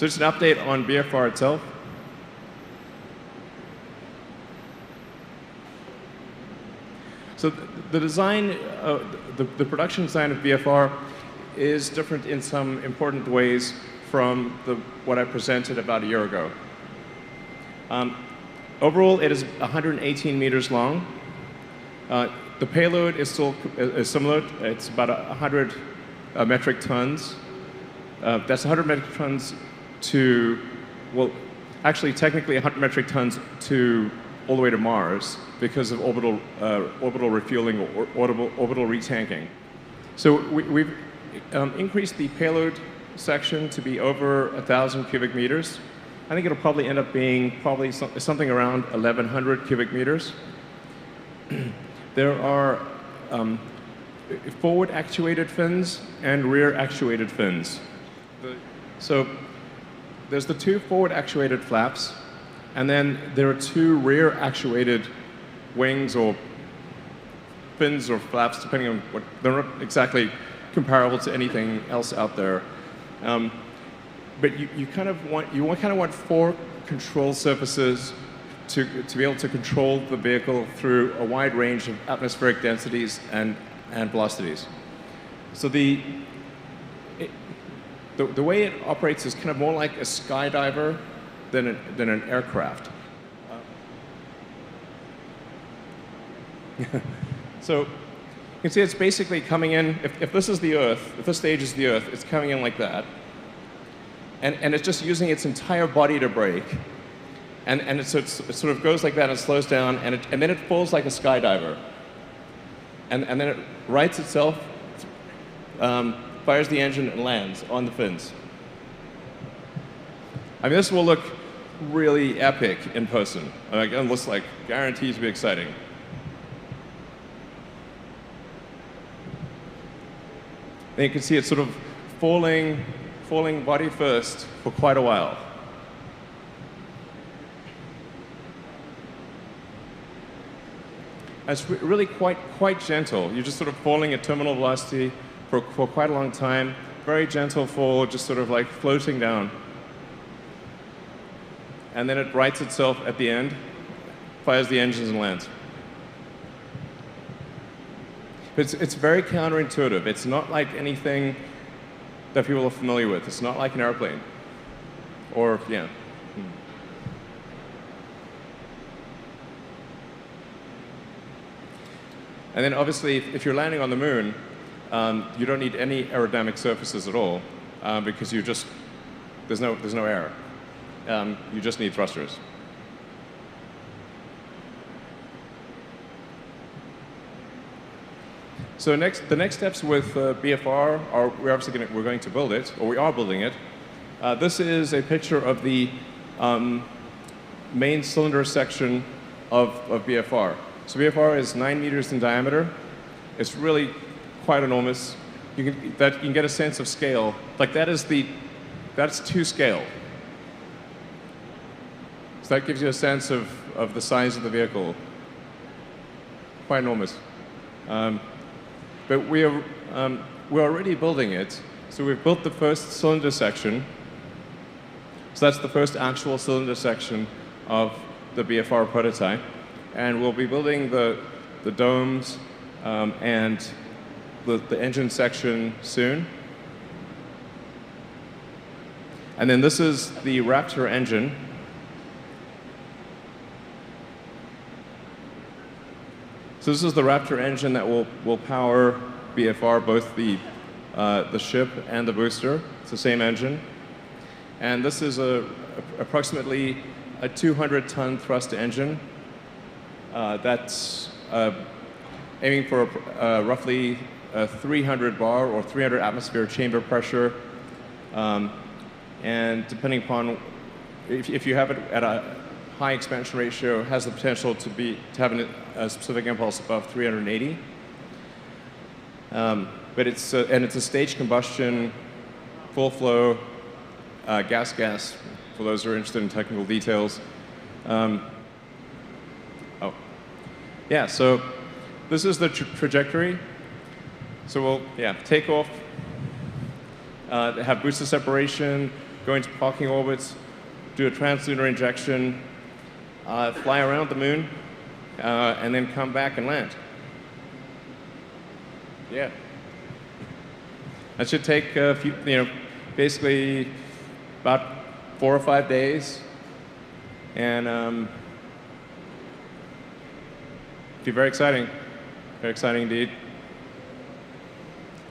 So just an update on BFR itself. So the design, the production design of BFR is different in some important ways from what I presented about a year ago. Overall, it is 118 meters long. The payload is still similar. It's about 100 metric tons. That's 100 metric tons to, well, actually technically 100 metric tons to all the way to Mars because of orbital refueling or orbital retanking. So we've increased the payload section to be over 1,000 cubic meters. I think it'll probably end up being something around 1,100 cubic meters. There are forward actuated fins and rear actuated fins. So there's the two forward actuated flaps, and then there are two rear actuated wings or fins or flaps, depending on what. They're not exactly comparable to anything else out there. But you kind of want four control surfaces to be able to control the vehicle through a wide range of atmospheric densities and velocities. So the way it operates is kind of more like a skydiver than an aircraft. So you can see it's basically coming in, if this is the Earth, if this stage is the Earth, it's coming in like that. And it's just using its entire body to brake. And it sort of goes like that and slows down, and then it falls like a skydiver. And then it rights itself, fires the engine, and lands on the fins. I mean, this will look really epic in person. Like, it looks like guaranteed to be exciting. And you can see it sort of falling body first for quite a while. It's really quite gentle. You're just sort of falling at terminal velocity for quite a long time. Very gentle fall, just sort of like floating down. And then it rights itself at the end, fires the engines, and lands. It's very counterintuitive. It's not like anything that people are familiar with. It's not like an airplane. Or, yeah. And then obviously, if you're landing on the moon, you don't need any aerodynamic surfaces at all because there's no air. You just need thrusters. So the next steps with BFR are we're going to build it, or we are building it. This is a picture of the main cylinder section of BFR. So BFR is 9 meters in diameter. It's really quite enormous. You can get a sense of scale. Like that's to scale. So that gives you a sense of the size of the vehicle. Quite enormous. But we're already building it. So we've built the first cylinder section. So that's the first actual cylinder section of the BFR prototype. And we'll be building the domes and the engine section soon. And then this is the Raptor engine. So this is the Raptor engine that will power BFR, both the ship and the booster. It's the same engine. And this is approximately a 200-ton thrust engine that's aiming for roughly 300 bar or 300 atmosphere chamber pressure. And depending upon, if you have it at a high expansion ratio, has the potential to have a specific impulse above 380. But it's a stage combustion, full flow, gas, for those who are interested in technical details. Yeah, so this is the trajectory. So we'll, take off, have booster separation, go into parking orbits, do a translunar injection, fly around the moon, and then come back and land. Yeah. That should take a few, basically about 4 or 5 days, and be very exciting indeed.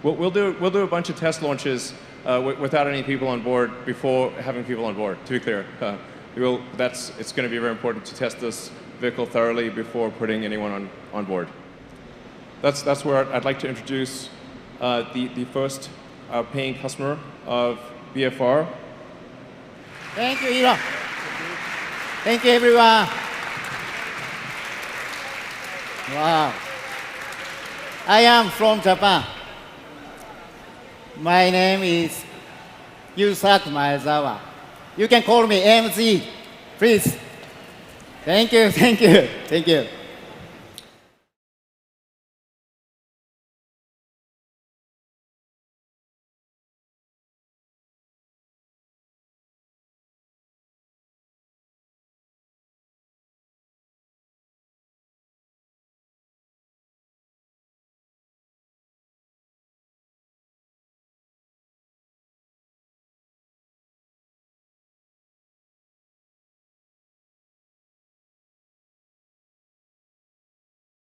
We'll do a bunch of test launches without any people on board before having people on board. To be clear, it's going to be very important to test this vehicle thoroughly before putting anyone on board. That's where I'd like to introduce the first paying customer of BFR. Thank you, Elon. Thank you, everyone. Wow. I am from Japan. My name is Yusaku Maezawa. You can call me MZ, please. Thank you, thank you, thank you.